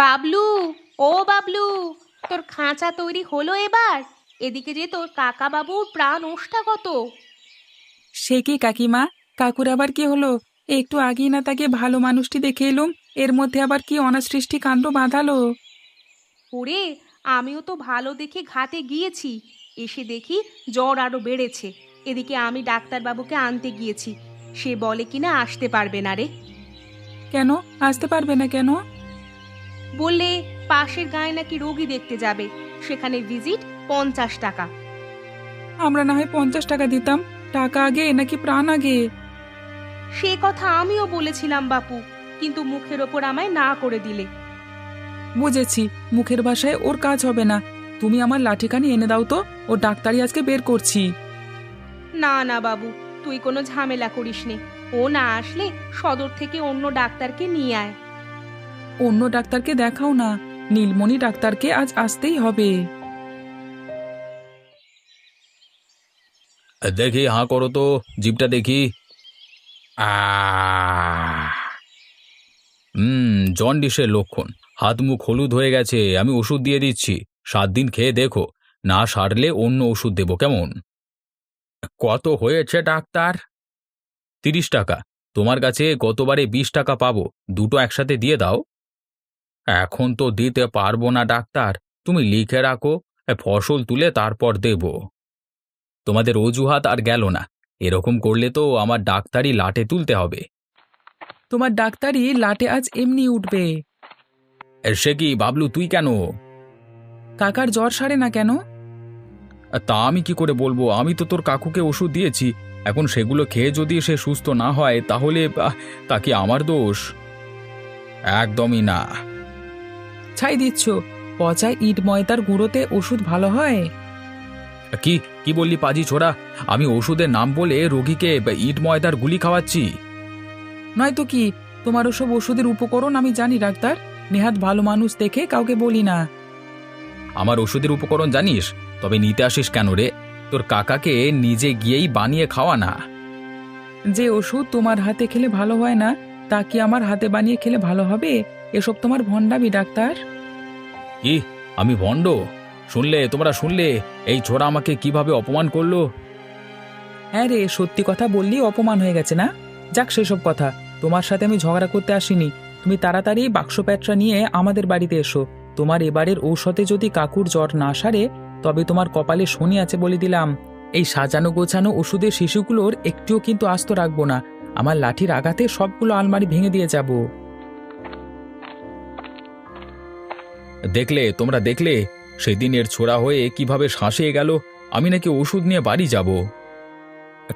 বাবলু, ও বাবলু, তোর খাঁচা তৈরি হলো এবার? এদিকে যে তোর কাকা বাবুর প্রাণ ওষ্ঠাগত। সে কি কাকিমা? কাকুর আবার কি হলো? একটু আগেই না তাকে ভালো মানুষটি দেখে এলুম, এর মধ্যে আবার কি অনাসৃষ্টি কাণ্ড বাঁধালো? ওরে, আমিও তো ভালো দেখে ঘাটে গিয়েছি, এসে দেখি জ্বর আরো বেড়েছে। এদিকে আমি ডাক্তারবাবুকে আনতে গিয়েছি, সে বলে কিনা আসতে পারবে না রে। কেন আসতে পারবে না কেন? বললে পাশের গায়ে নাকি রোগী দেখতে যাবে, সেখানে ভিজিট 50 টাকা। আমরা না হয় 50 টাকা দিতাম। টাকা আগে নাকি প্রাণ আগে? সে কথা আমিও বলেছিলাম বাপু, কিন্তু মুখের ওপর আমায় না করে দিলে। বুঝেছি, মুখের ভাষায় ওর কাজ হবে না। তুমি আমার লাঠিখানি এনে দাও তো, ও ডাক্তারি আজকে বের করছি। না না বাবু, তুই কোনো ঝামেলা করিস নে। ও না আসলে সদর থেকে অন্য ডাক্তারকে নিয়ে আয়। অন্য ডাক্তারকে দেখাও না, নীলমণি ডাক্তারকে আজ আসতেই হবে। দেখি, হাঁ করো তো, জিভটা দেখি। আহ জন্ডিসের লক্ষণ। হাত মুখ হলুদ হয়ে গেছে। আমি ওষুধ দিয়ে দিচ্ছি, 7 দিন খেয়ে দেখো। না সারলে অন্য ওষুধ দেবো, কেমন? কত হয়েছে ডাক্তার? 30 টাকা। তোমার কাছে গতবারে 20 টাকা পাবো, দুটো একসাথে দিয়ে দাও। এখন তো দিতে পারবো না ডাক্তার, তুমি লিখে রাখো, ফসল তুলে তারপর দেব। তোমাদের অজুহাত আর গেল না। এরকম করলে তো আমার ডাক্তারি লাটে তুলতে হবে। তোমার ডাক্তারি লাটে আজ এমনি উঠবে। সে কি বাবলু, তুই কেন? কাকার জ্বর সারে না কেন? তা আমি কি করে বলবো? আমি তো তোর কাকুকে ওষুধ দিয়েছি। এখন সেগুলো খেয়ে যদি সে সুস্থ না হয় তাহলে তা কি আমার দোষ? একদমই না। ছাই দিচ্ছ? পচা ইট ময়দার গুঁড়োতে ওষুধ ভালো হয়? কি কি বললি পাজি ছোড়া? আমি ওষুধের নাম বলে রোগীকে ইট ময়দার গুলি খাওয়াচ্ছি? নয়তো কি? তোমার ওসব ওষুধের উপকরণ আমি জানি ডাক্তার, নেহাত ভালো মানুষ দেখে কাউকে বলি না। আমার ওষুধের উপকরণ জানিস? তবে নিতে আসিস কেন রে? তোর কাকাকে নিজে গিয়েই বানিয়ে খাওয়া না। যে ওষুধ তোমার হাতে খেলে ভালো হয় না, তা কি আমার হাতে বানিয়ে খেলে ভালো হবে? এসব তোমার ভণ্ডামি ডাক্তার। কি? আমি ভণ্ড? তোমরা শুনলে এই ছোড়া আমাকে কিভাবে অপমান করলো? হ্যাঁ রে, সত্যি কথা বললি অপমান হয়ে গেছে না? যাক সেসব কথা, তোমার সাথে আমি ঝগড়া করতে আসিনি। তুমি তাড়াতাড়ি বাক্স প্যাঁটরা নিয়ে আমাদের বাড়িতে এসো। তোমার এবারের ঔষধে যদি কাকুর জ্বর না সারে, তবে তোমার কপালে শনি আছে বলে দিলাম। এই সাজানো গোছানো ওষুধের শিশুগুলোর একটিও কিন্তু আস্ত রাখবো না। আমার লাঠির আঘাতে সবগুলো আলমারি ভেঙে দিয়ে যাব। তোমরা দেখলে সেদিনের ছোড়া হয়ে কিভাবে শাঁসিয়ে গেল। আমি নাকি ওষুধ নিয়ে বাড়ি যাব।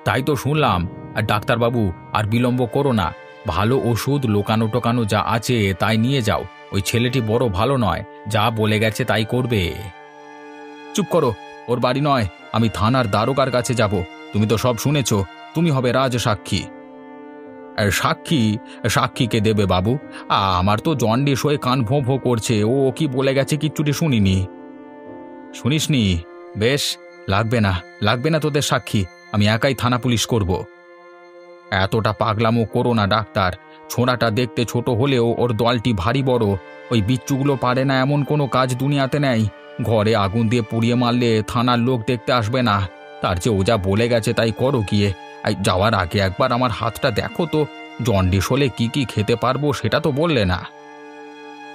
তাই তো শুনলাম। আর ডাক্তারবাবু, আর বিলম্ব করো না। ভালো ওষুধ লোকানো টোকানো যা আছে তাই নিয়ে যাও। ওই ছেলেটি বড় ভালো নয়, যা বলে গেছে তাই করবে। চুপ করো, ওর বাড়ি নয়, আমি থানার দারোগার কাছে যাব। তুমি তো সব শুনেছ, তুমি হবে রাজ সাক্ষী। সাক্ষী? সাক্ষীকে দেবে বাবু? আমার তো জন্ডিস হয়ে কান ভোঁ ভোঁ করছে। ও কি বলে গেছে কিচ্ছুটি শুনিনি। শুনিসনি? বেশ, লাগবে না, লাগবে না তোদের সাক্ষী। আমি একাই থানা পুলিশ করব। এতটা পাগলামো করো না ডাক্তার। ছোঁড়াটা দেখতে ছোট হলেও ওর দলটি ভারী বড়। ওই বিচ্ছুগুলো পারে না এমন কোনো কাজ দুনিয়াতে নেই। ঘরে আগুন দিয়ে পুড়িয়ে মারলে থানার লোক দেখতে আসবে না। তার চেয়ে ও যা বলে গেছে তাই করো গিয়ে। যাওয়ার আগে একবার আমার হাতটা দেখো তো। জন্ডিস হলে কি কি খেতে পারবো সেটা তো বললে না।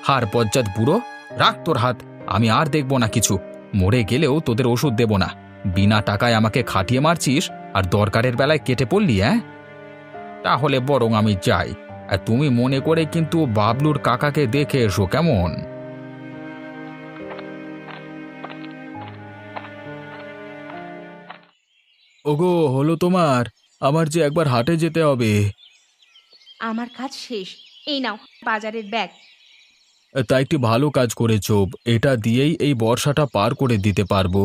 হার বজ্জাত বুড়ো, রাখ তোর হাত। আমি আর দেখব না কিছু। মরে গেলেও তোদের ওষুধ দেব না। বিনা টাকায় আমাকে খাটিয়ে মারছিস, আর দরকারের বেলায় কেটে পড়লি। তাহলে বরং আমি যাই। আর তুমি মনে করে কিন্তু বাবলুর কাকাকে দেখে এসো, কেমন? ওগো, হলো তোমার? আমার যে একবার হাটে যেতে হবে। আমার কাজ শেষ, এই নাও বাজারের ব্যাগ। তা একটি ভালো কাজ করেছো, এটা দিয়েই এই বর্ষাটা পার করে দিতে পারবো।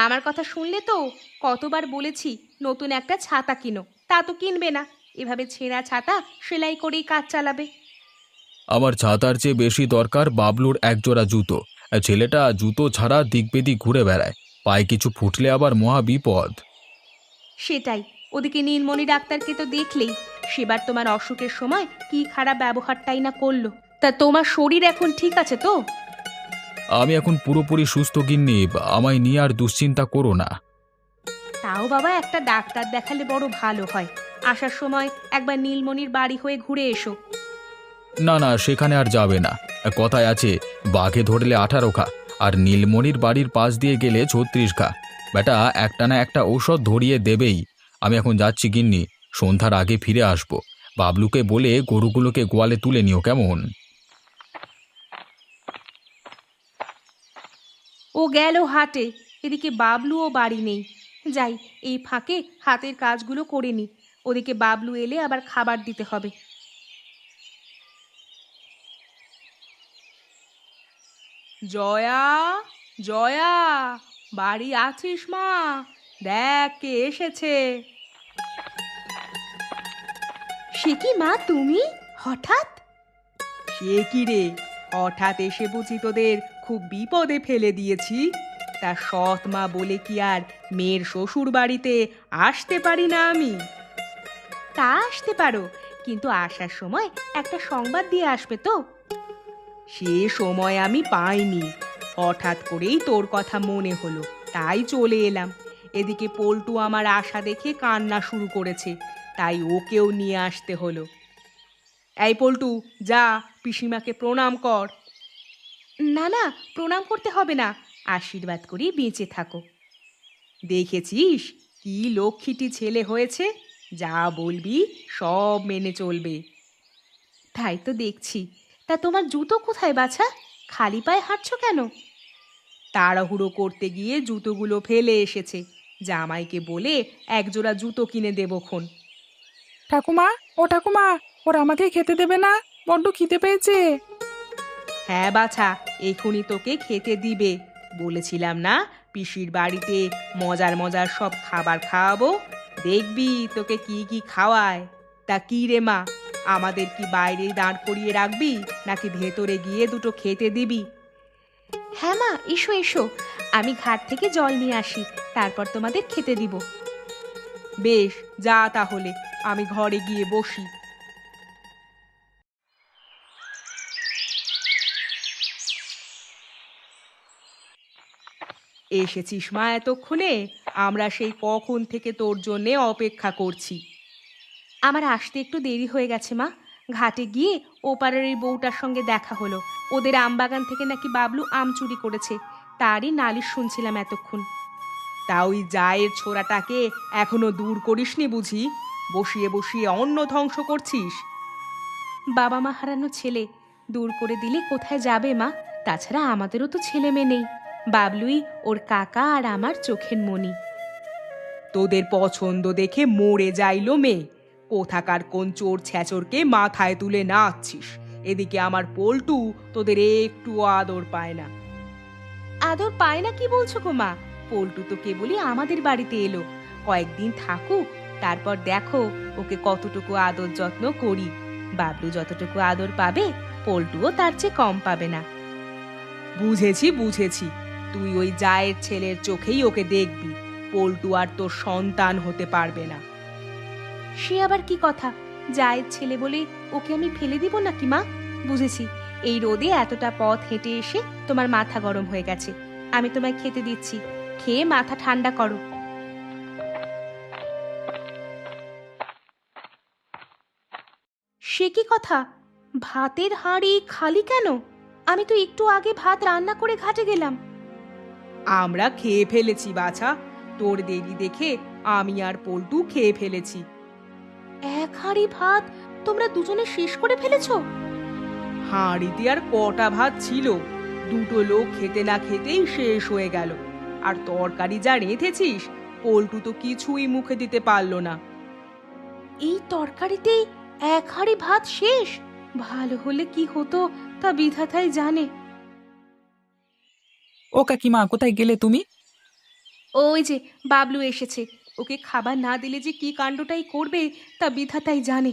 আমার কথা শুনলে তো? কতবার বলেছি নতুন একটা ছাতা কিনো, তা তো কিনবে না। এভাবে ছেঁড়া ছাতা সেলাই করেই কাজ চালাবে। আমার ছাতার চেয়ে বেশি দরকার বাবলুর একজোড়া জুতো। ছেলেটা জুতো ছাড়া দিক বেদিক ঘুরে বেড়ায়, পায়ে কিছু ফুটলে আবার মহা বিপদ। সেটাই, ওদিকে নীলমণি ডাক্তারকে তো দেখলেই, সেবার তোমার অসুখের সময় কি খারাপ ব্যবহারটাই না করলো। তা তোমার শরীর এখন ঠিক আছে তো? আমি এখন পুরোপুরি সুস্থ গিন্নি, আমায় নিয়ে আর দুশ্চিন্তা করো না। তাও বাবা একটা ডাক্তার দেখালে বড় ভালো হয়। আসার সময় একবার নীলমণির বাড়ি হয়ে ঘুরে এসো। না না, সেখানে আর যাবে না। কথায় আছে, বাঘে ধরলে 18 খা, আর নীলমণির বাড়ির পাশ দিয়ে গেলে 36 খা। বেটা একটা না একটা ঔষধ ধরিয়ে দেবেই। আমি এখন যাচ্ছি গিন্নি, সন্ধ্যার আগে ফিরে আসবো। বাবলুকে বলে গরুগুলোকে গোয়ালে তুলে নিও, কেমন? ও গেল হাটে, এদিকে বাবলুও বাড়ি নেই। যাই, এই ফাঁকে হাতের কাজগুলো করে নি, ওদিকে বাবলু এলে আবার খাবার দিতে হবে। জয়া, জয়া, বাড়ি আছিস মা? দেখ কে এসেছে। সে কি মা, তুমি হঠাৎ? সে কি রে, হঠাৎ এসে বুঝি তোদের খুব বিপদে ফেলে দিয়েছি? তা সৎ মা বলে কি আর মেয়ের শ্বশুর বাড়িতে আসতে পারি না আমি? তা আসতে পারো, কিন্তু আসার সময় একটা সংবাদ দিয়ে আসবে তো। সে সময় আমি পাইনি, হঠাৎ করেই তোর কথা মনে হলো, তাই চলে এলাম। এদিকে পল্টু আমার আশা দেখে কান্না শুরু করেছে, তাই ওকেও নিয়ে আসতে হলো। এই পল্টু, যা পিসিমাকে প্রণাম কর। না না, প্রণাম করতে হবে না, আশীর্বাদ করি বেঁচে থাকো। দেখেছিস কি লক্ষ্মীটি ছেলে হয়েছে, যা বলবি সব মেনে চলবে। তাই তো দেখছি। তা তোমার জুতো কোথায় বাছা? খালি পায়ে হাঁটছো কেন? তাড়াহুড়ো করতে গিয়ে জুতোগুলো ফেলে এসেছে, জামাইকে বলে একজোড়া জুতো কিনে দেবক্ষণ। ঠাকুমা, ও ঠাকুমা, ওরা আমাকে খেতে দেবে না, বড্ড খিদে পেয়েছে। হ্যাঁ বাছা, এখুনি তোকে খেতে দিবে। বলেছিলাম না পিসির বাড়িতে মজার মজার সব খাবার খাওয়াবো, দেখবি তোকে কি কি খাওয়ায়। তা কি রে মা, আমাদের কি বাইরে দাঁড় করিয়ে রাখবি, নাকি ভেতরে গিয়ে দুটো খেতে দিবি? হ্যাঁ মা, এসো এসো, আমি ঘাট থেকে জল নিয়ে আসি, তারপর তোমাদের খেতে দিব। বেশ, যা তাহলে, আমি ঘরে গিয়ে বসি। এসেছিস মা এতক্ষণে? আমরা সেই কখন থেকে তোর জন্যে অপেক্ষা করছি। আমার আসতে একটু দেরি হয়ে গেছে মা। ঘাটে গিয়ে ওপারের এই বউটার সঙ্গে দেখা হলো, ওদের আমবাগান থেকে নাকি বাবলু আম চুরি করেছে, তারই নালিশ শুনছিলাম এতক্ষণ। তা ওই জায়ের ছোড়াটাকে এখনো দূর করিসনি বুঝি? বসিয়ে বসিয়ে অন্ন ধ্বংস করছিস। বাবা মা হারানো ছেলে, দূর করে দিলে কোথায় যাবে মা? তাছাড়া আমাদেরও তো ছেলে মেয়ে নেই। বাবলুই ওর কাকা আর আমার চোখের মণি। তোদের পছন্দ দেখে মরে যাইলো মেয়ে, কোথাকার কোন চোর ছ্যাচরকে মাথায় তুলে নাচছিস। এদিকে আমার পল্টু তোদের একটু আদর পায় না। আদর পায় না কি বলছো গো মা? পল্টু তো কেবলই আমাদের বাড়িতে এলো, কয়েকদিন থাকুক, তারপর দেখো ওকে কতটুকু আদর যত্ন করি। বাবলু যতটুকু আদর পাবে, পল্টুও তার চেয়ে কম পাবে না। বুঝেছি বুঝেছি, তুই ওই জায়ের ছেলের চোখেই ওকে দেখবি, পল্টু আর তোর সন্তান হতে পারবে না। সে আবার কি কথা? জায়ের ছেলে বলে ওকে আমি ফেলে দিব নাকি মা? বুঝেছি, এই রোদে এতটা পথ হেঁটে এসে তোমার মাথা গরম হয়ে গেছে, আমি তোমায় খেতে দিচ্ছি, খেয়ে মাথা ঠান্ডা করো। সে কি কথা, ভাতের হাঁড়ি খালি কেন? আমি তো একটু আগে ভাত রান্না করে ঘাটে গেলাম। আমরা খেয়ে ফেলেছি বাছা, তোর দেরি দেখে আমি আর পল্টু খেয়ে ফেলেছি। এক হাঁড়ি ভাত তোমরা দুজনে শেষ করে ফেলেছো? হাঁড়িতে আর কটা ভাত ছিল, দুটো লোক খেতে না খেতেই শেষ হয়ে গেল। আর তরকারি যা রেঁধেছিস, পল্টু তো কিছুই মুখে দিতে পারলো না। এই তরকারিতেই এক হাঁড়ি ভাত শেষ? ভালো হলে কি হতো তা বিধাতাই জানে। ও কাকিমা, কোথায় গেলে তুমি? ওই যে বাবলু এসেছে, ওকে খাবার না দিলে যে কি কাণ্ডটাই করবে তা বিধাতাই জানে।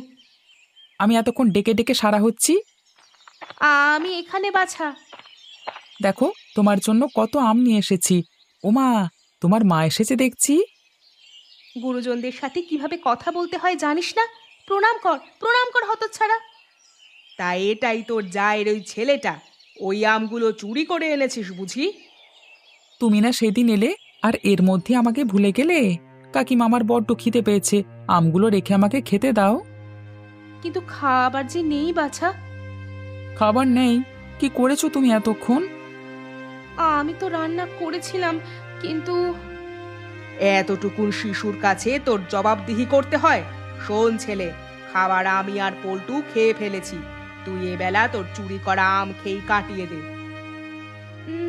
আমি এতক্ষণ ডেকে ডেকে সারা হচ্ছি। আমি এখানে বাছা। দেখো, তোমার জন্য কত আম নিয়ে এসেছি। ওমা, তোমার মা এসেছে দেখছি। গুরুজনদের সাথে কিভাবে কথা বলতে হয় জানিস না? প্রণাম কর, প্রণাম কর হতচ্ছাড়া। তা এটাই তোর জায়ের ওই ছেলেটা? ওই আমগুলো চুরি করে এনেছিস বুঝি? তুমি না সেদিন এলে আর এর মধ্যে আমাকে ভুলে গেলে? কাকিমা, আমার বড্ড খিদে পেয়েছে, আমগুলো রেখে আমাকে খেতে দাও। কিন্তু খাবার যে নেই বাছা। খাবার নেই? কি করেছো তুমি এতক্ষণ? আমি তো রান্না করেছিলাম, কিন্তু এতটুকুন শিশুর কাছে তোর জবাবদিহি করতে হয়? শোন ছেলে, খাবার আমি আর পল্টু খেয়ে ফেলেছি। তুই এবেলা তোর চুরি করা আম খেয়েই কাটিয়ে দে।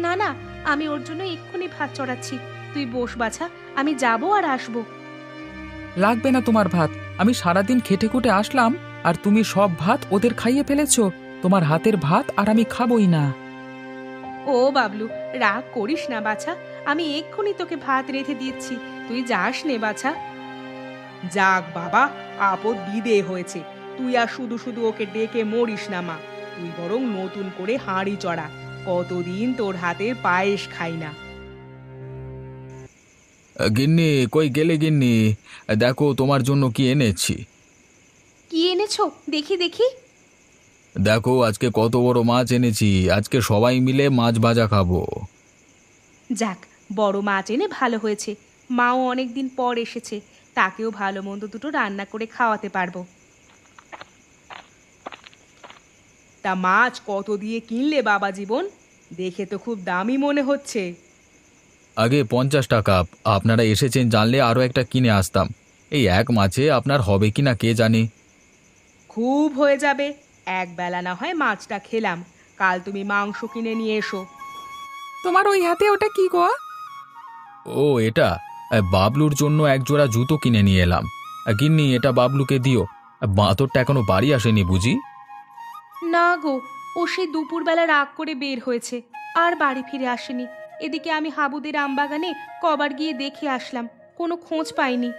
না না, আমি ওর জন্য এক্ষুনি ভাত চড়াচ্ছি। তুই বস বাছা, আমি যাবো আর আসবো। লাগবে না তোমার ভাত। আমি সারাদিন খেটে খুটে আসলাম আর তুমি সব ভাত ওদের খাইয়ে ফেলেছো। তোমার হাতের ভাত আর আমি খাবই না। ও বাবলু, রাগ করিস না বাছা, আমি এক্ষুনি তোকে ভাত রেঁধে দিচ্ছি, তুই যাস নে বাছা। যাক বাবা, আপদ বিদে হয়েছে। তুই আর শুধু শুধু ওকে ডেকে মরিস না মা। তুই বরং নতুন করে হাঁড়ি চড়া। কতদিন তোর হাতের পায়েস খাই না। গিন্নি, কই গেলে গিন্নি? দেখো তোমার জন্য কি এনেছি। কি এনেছো দেখি দেখি। দেখো আজকে কত বড় মাছ এনেছি। আজকে সবাই মিলে মাছ ভাজা খাবো। যাক, বড় মাছ এনে ভালো হয়েছে। মাও অনেকদিন পর এসেছে, তাকেও ভালো মন্দ দুটো রান্না করে খাওয়াতে পারবো। তা মাছ কত দিয়ে কিনলে বাবা জীবন? দেখে তো খুব দামি মনে হচ্ছে। আগে 50 টাকা। আপনারা এসেছেন জানলে আরও একটা কিনে আসতাম। এই এক মাছে আপনার হবে কি না কে জানে। খুব হয়ে যাবে। এক বেলা না হয় মাছটা খেলাম, কাল তুমি মাংস কিনে নিয়ে এসো। তোমার ওই হাতে ওটা কি গো? ও এটা বাবলুর জন্য এক জোড়া জুতো কিনে নিয়ে এলাম। গিন্নি, এটা বাবলুকে দিও। বাঁদরটা এখনো বাড়ি আসেনি বুঝি? না গো, ও সেই দুপুরবেলা রাগ করে বের হয়েছে, আর বাড়ি ফিরে আসেনি। এদিকে আমি হাবুদের আমবাগানে কবার গিয়ে দেখে আসলাম, কোনো খোঁজ পাইনি।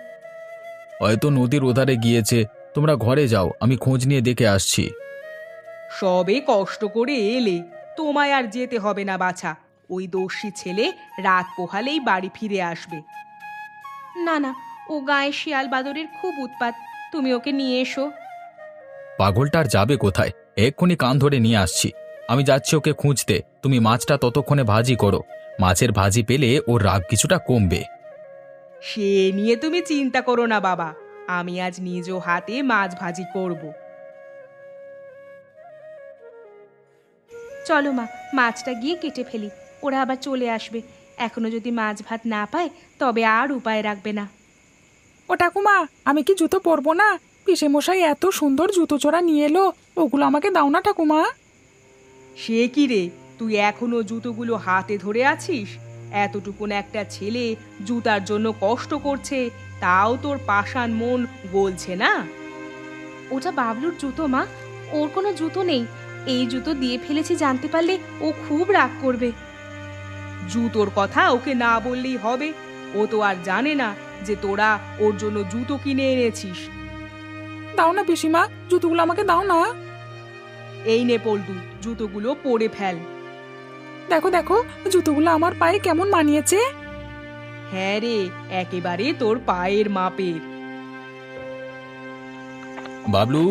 হয়তো নদীর ওধারে গিয়েছে। তোমরা ঘরে যাও, আমি খোঁজ নিয়ে দেখে আসছি। সবে কষ্ট করে এলে, তোমায় আর যেতে হবে না বাছা। ওই দস্যি ছেলে রাত পোহালেই বাড়ি ফিরে আসবে। না না, ও গায়ে শিয়াল বাদরের খুব উৎপাত, তুমি ওকে নিয়ে এসো। পাগলটা আর যাবে কোথায়? এক্ষুনি কান ধরে নিয়ে আসছি। আমি যাচ্ছি ওকে খুঁজতে। তুমি মাছটা ততক্ষণে ভাজি করো। মাছের ভাজি পেলে ওর রাগ কিছুটা কমবে। সে নিয়ে তুমি চিন্তা করো না বাবা, আমি আজ নিজ হাতে মাছ ভাজি করব। চলো মা, মাছটা গিয়ে কেটে ফেলি, ওরা আবার চলে আসবে। এখনো যদি মাছ ভাত না পায় তবে আর উপায় রাখবে না। ও ঠাকুমা, আমি কি জুতো পরবো না? পিসে মশাই এত সুন্দর জুতো চোরা নিয়ে এলো, ওগুলো আমাকে দাও না ঠাকুমা। সে কি রে, তুই এখনো জুতোগুলো হাতে ধরে আছিস? এতটুকুন একটা ছেলে জুতার জন্য কষ্ট করছে, তাও তোর পাষাণ মন গলছে না? ওটা বাবলুর জুতো মা, ওর কোনো জুতো নেই। এই জুতো দিয়ে ফেলেছি জানতে পারলে ও খুব রাগ করবে। জুতোর কথা ওকে না বললেই হবে। ও তো আর জানে না যে তোরা ওর জন্য জুতো কিনে এনেছিস। দাও না পিসিমা, জুতোগুলো আমাকে দাও না। এই নে পল্টু, জুতোগুলো পরে ফেল। দেখো দেখো, জুতোগুলো আমার পায়ে কেমন মানিয়েছে। হ্যাঁ রে, একেবারে তোর পায়ের মাপের। বাবলু,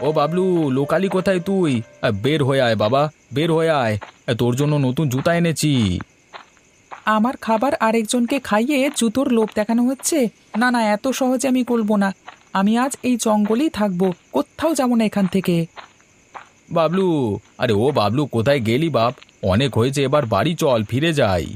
ও বাবলু, লোকালি কোথায় তুই? বের হয়ে আয় বাবা, বের হয়ে আয়। তোর জন্য নতুন জুতা এনেছি। আমার খাবার আরেকজনকে খাইয়ে জুতোর লোভ দেখানো হচ্ছে? না না, এত সহজে আমি করবো না। আমি আজ এই জঙ্গলেই থাকবো, কোথাও যাবো না এখান থেকে। বাবলু, আরে ও বাবলু, কোথায় গেলি বাপ? অনেক হয়েছে, এবার বাড়ি চল, ফিরে যাই।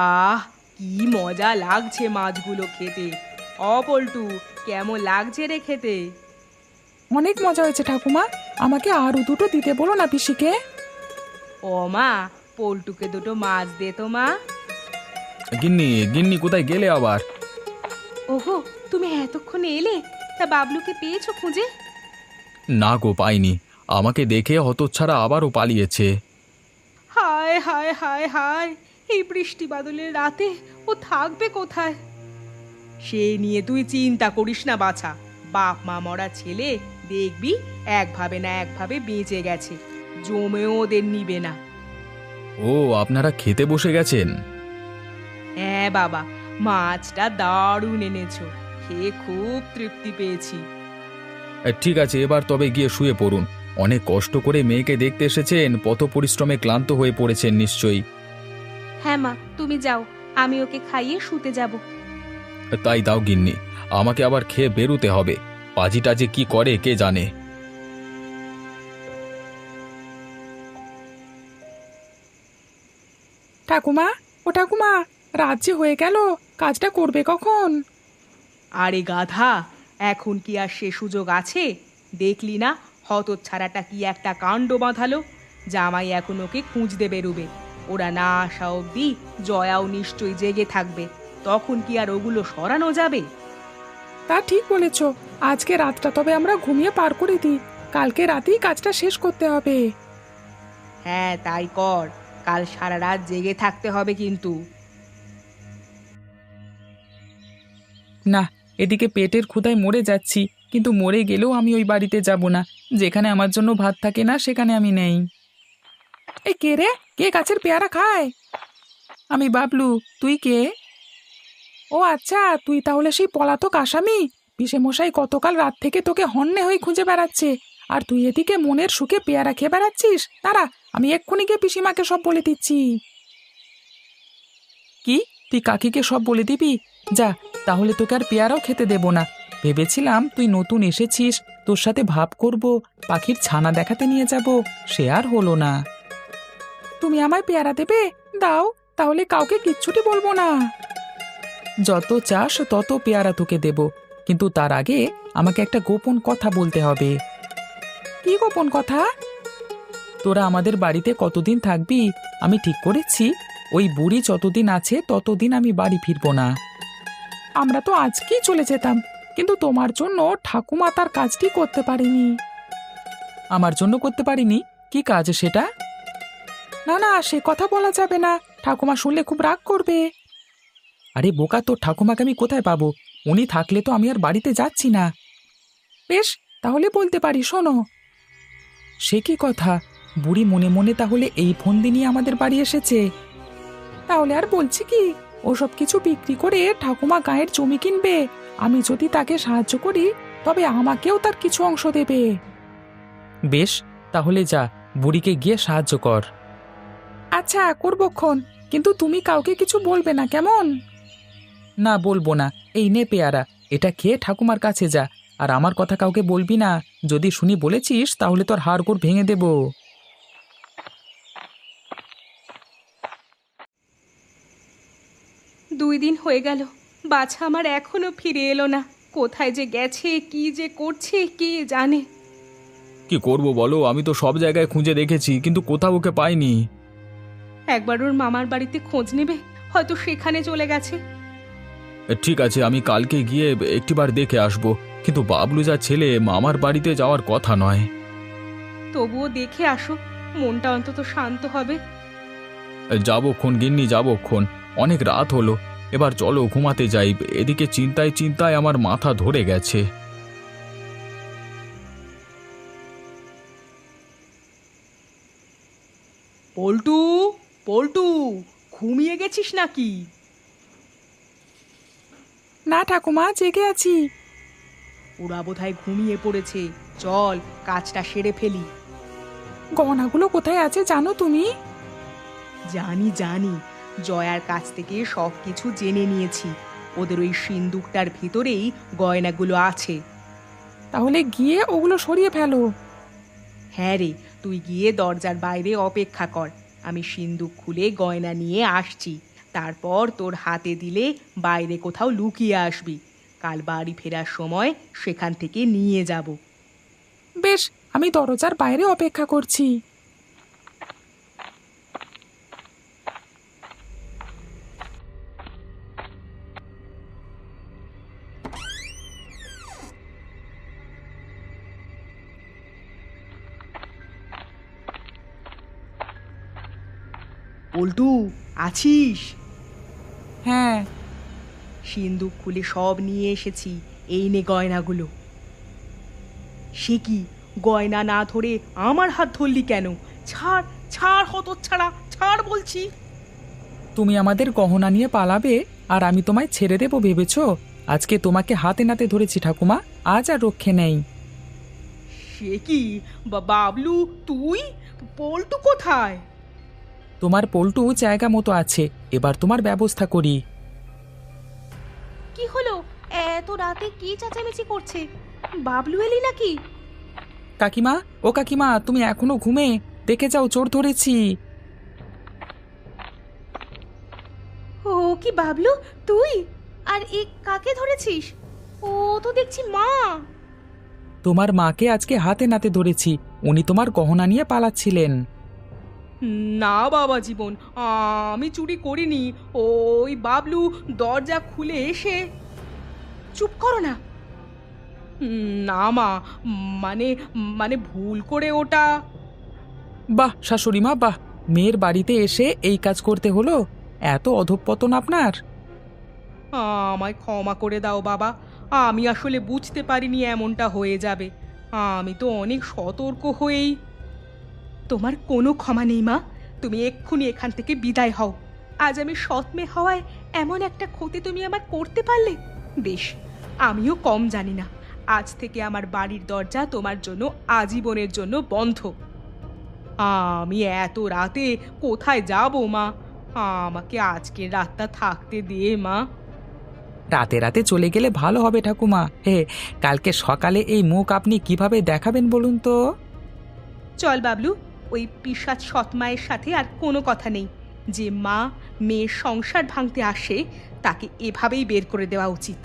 আহ, কি মজা লাগছে মাছগুলো খেতে। অপল্টু, কেমন লাগছে রে খেতে? অনেক মজা হয়েছে ঠাকুমা, আমাকে আরো দুটো দিতে বলো না পিসিকে। ও মা, পল্টুকে দুটো মাছ দে তো মা। গিন্নি, গিন্নি কোথায় গেলে আবার? ওহো, তুমি এতক্ষণে এলে? তা বাবলুকে পেয়েছো খুঁজে? না গো, পাইনি। আমাকে দেখে হতচ্ছাড়া আবারও পালিয়েছে। হায় হায় হায় হায়, এই বৃষ্টি বাদলের রাতে ও থাকবে কোথায়? সে নিয়ে তুই চিন্তা করিস না বাছা। বাপ মা মরা ছেলে, দেখবি একভাবে না একভাবে বেঁচে গেছে, জমেও ওদের নিবে না। ও, আপনারা খেতে বসে গেছেন? হ্যাঁ বাবা, মাছটা দারুণ এনেছো, খেয়ে খুব তৃপ্তি পেয়েছি। ঠিক আছে, এবার তবে গিয়ে শুয়ে পড়ুন। অনেক কষ্ট করে মেয়েকে দেখতে এসেছেন, পথ পরিশ্রমে ক্লান্ত হয়ে পড়েছেন নিশ্চয়ই। হ্যাঁ মা, তুমি যাও, আমি ওকে খাইয়ে শুতে যাব। তাই দাও গিন্নি, আমাকে আবার খেয়ে বেরুতে হবে। পাজিটা যে কি করে কে জানে। ঠাকুমা, ও ঠাকুমা, রাত যে হয়ে গেল, কাজটা করবে কখন? আরে গাধা, এখন কি আর সে সুযোগ আছে? দেখলি না হতচ্ছাড়াটা কি একটা কাণ্ড বাঁধালো। জামাই এখন ওকে খুঁজতে বেরোবে। ওরা না আসা অবধি জয়াও নিশ্চয়ই জেগে থাকবে। তখন কি আর ওগুলো সরানো যাবে? তা ঠিক বলেছ। আজকে রাতটা তবে আমরা ঘুমিয়ে পার করে দিই, কালকে রাতেই কাজটা শেষ করতে হবে। হ্যাঁ তাই কর, কাল সারা রাত জেগে থাকতে হবে কিন্তু। না, এদিকে পেটের ক্ষুধায় মরে যাচ্ছি, কিন্তু মরে গেলেও আমি ওই বাড়িতে যাব না। যেখানে আমার জন্য ভাত থাকে না সেখানে আমি নেই। এই কে রে? কে গাছের পেয়ারা খায়? আমি বাবলু, তুই কে? ও আচ্ছা, তুই তাহলে সেই পলাতক আসামি। পিসে মশাই গতকাল রাত থেকে তোকে হন্যে হয়ে খুঁজে বেড়াচ্ছে, আর তুই এদিকে মনের সুখে পেয়ারা খেয়ে বেড়াচ্ছিস। দাঁড়া, আমি এক্ষুনি গিয়ে পিসিমাকে সব বলে দিচ্ছি। কি, তুই কাকিকে সব বলে দিবি? যা, তাহলে তোকে আর পেয়ারাও খেতে দেব না। ভেবেছিলাম তুই নতুন এসেছিস, তোর সাথে ভাব করব, পাখির ছানা দেখাতে নিয়ে যাব, সে আর হলো না। তুমি আমায় পেয়ারা দেবে? দাও, তাহলে কাউকে কিচ্ছুটি বলবো না। যত চাস তত পেয়ারা তোকে দেব, কিন্তু তার আগে আমাকে একটা গোপন কথা বলতে হবে। কি গোপন কথা? তোরা আমাদের বাড়িতে কতদিন থাকবি? আমি ঠিক করেছি, ওই বুড়ি যতদিন আছে ততদিন আমি বাড়ি ফিরবো না। আমরা তো আজকেই চলে যেতাম, কিন্তু তোমার জন্য ঠাকুমা তার কাজটি করতে পারেনি। আমার জন্য করতে পারিনি? কি কাজ সেটা? না না, সে কথা বলা যাবে না, ঠাকুমা শুনলে খুব রাগ করবে। আরে বোকা, তোর ঠাকুমাকে আমি কোথায় পাবো? উনি থাকলে তো আমি আর বাড়িতে যাচ্ছি না। বেশ, তাহলে বলতে পারি, শোনো। সে কি কথা? বুড়ি মনে মনে তাহলে এই ফন্দি নিয়ে আমাদের বাড়ি এসেছে? তাহলে আর বলছি কি, ওসব কিছু বিক্রি করে ঠাকুমা গায়ের জমি কিনবে। আমি যদি তাকে সাহায্য করি তবে আমাকেও তার কিছু অংশ দেবে। বেশ, তাহলে যা, বুড়িকে গিয়ে সাহায্য কর। আচ্ছা, করবক্ষণ, কিন্তু তুমি কাউকে কিছু বলবে না, কেমন? না, বলবো না। এই নে পেয়ারা, এটা খেয়ে ঠাকুমার কাছে যা, আর আমার কথা কাউকে বলবি না। যদি শুনি বলেছিস তাহলে তোর হাড়গোড় ভেঙে দেব। 2 দিন হয়ে গেল, বাছা আমার এখনো ফিরে এলো না। কোথায় যে গেছে, কি যে করছে কে জানে। কি করব বলো, আমি তো সব জায়গায় খুঁজে দেখেছি, কিন্তু কোথাও ওকে পাইনি। একবার ওর মামার বাড়িতে খোঁজ নেবে, হয়তো সেখানে চলে গেছে। ঠিক আছে, আমি কালকে গিয়ে একটিবার দেখে আসব, কিন্তু বাবলু যা ছেলে, মামার বাড়িতে যাওয়ার কথা নয়। তবুও দেখে আসো, মনটা অন্তত শান্ত হবে। যাবক্ষণ গিন্নি, যাবক্ষণ। অনেক রাত হলো, এবার চলো ঘুমাতে যাই। এদিকে চিন্তায় চিন্তায় আমার মাথা ধরে গেছে। পল্টু, পল্টু, ঘুমিয়ে গেছিস নাকি? না ঠাকুমা, জেগে আছি। ওরা বোধহয় ঘুমিয়ে পড়েছে, চল কাজটা সেরে ফেলি। গহনাগুলো কোথায় আছে জানো তুমি? জানি জানি, জয়ার কাছ থেকে সব কিছু জেনে নিয়েছি। ওদের ওই সিন্দুকটার ভিতরেই গয়নাগুলো আছে। তাহলে গিয়ে ওগুলো সরিয়ে ফেলো। হ্যাঁ রে, তুই গিয়ে দরজার বাইরে অপেক্ষা কর, আমি সিন্দুক খুলে গয়না নিয়ে আসছি। তারপর তোর হাতে দিলে বাইরে কোথাও লুকিয়ে আসবি। কাল বাড়ি ফেরার সময় সেখান থেকে নিয়ে যাব। বেশ, আমি দরজার বাইরে অপেক্ষা করছি। পল্টু, আছিস? হ্যাঁ। সিন্দুক খুলে সব নিয়ে এসেছি, এই নে গয়নাগুলো। সে কি, গয়না না ধরে আমার হাত ধরলি কেন? ছাড় ছাড়, হতচ্ছাড়া, ছাড় বলছি। তুমি আমাদের গহনা নিয়ে পালাবে, আর আমি তোমায় ছেড়ে দেবো ভেবেছো? আজকে তোমাকে হাতে নাতে ধরেছি ঠাকুমা, আজ আর রক্ষে নেই। সে কি বাবলু, তুই? পল্টু কোথায়? তোমার পল্টু জায়গা মতো আছে, এবার তোমার ব্যবস্থা করি। কি হলো? এত রাতে কি চেঁচামেচি করছে? বাবলু এলি নাকি? কাকিমা, ও কাকিমা, তুমি এখনো ঘুমে? দেখে যাও, চোর ধরেছি। ও কি বাবলু, তুই? আর এ কাকে ধরেছিস? ও তো দেখছি মা। তোমার মাকে আজকে হাতে নাতে ধরেছি, উনি তোমার গহনা নিয়ে পালাচ্ছিলেন। না বাবা জীবন, আমি চুরি করিনি। ওই বাবলু দরজা খুলে এসে। চুপ করো না। না মা, মানে মানে ভুল করে ওটা। বাহ শাশুড়ি মা, বাহ! মেয়ের বাড়িতে এসে এই কাজ করতে হলো? এত অধঃপতন আপনার! আমায় ক্ষমা করে দাও বাবা, আমি আসলে বুঝতে পারিনি এমনটা হয়ে যাবে। আমি তো অনেক সতর্ক হয়েই। তোমার কোনো ক্ষমা নেই মা, তুমি এক্ষুনি এখান থেকে বিদায় হও। আজ আমি সৎ মেয়ে হওয়ায় এমন একটা ক্ষতি তুমি আমার করতে পারলে। বেশ, আমিও কম জানি না। আজ থেকে আমার বাড়ির দরজা তোমার জন্য আজীবনের জন্য বন্ধ। আমি এত রাতে কোথায় যাব মা? আমাকে আজকের রাতটা থাকতে দে মা। রাতে রাতে চলে গেলে ভালো হবে ঠাকুমা। কালকে সকালে এই মুখ আপনি কিভাবে দেখাবেন বলুন তো? চল বাবলু, ওই পিশাচ সৎ মায়ের সাথে আর কোনো কথা নেই। যে মা মেয়ের সংসার ভাঙতে আসে তাকে এভাবেই বের করে দেওয়া উচিত।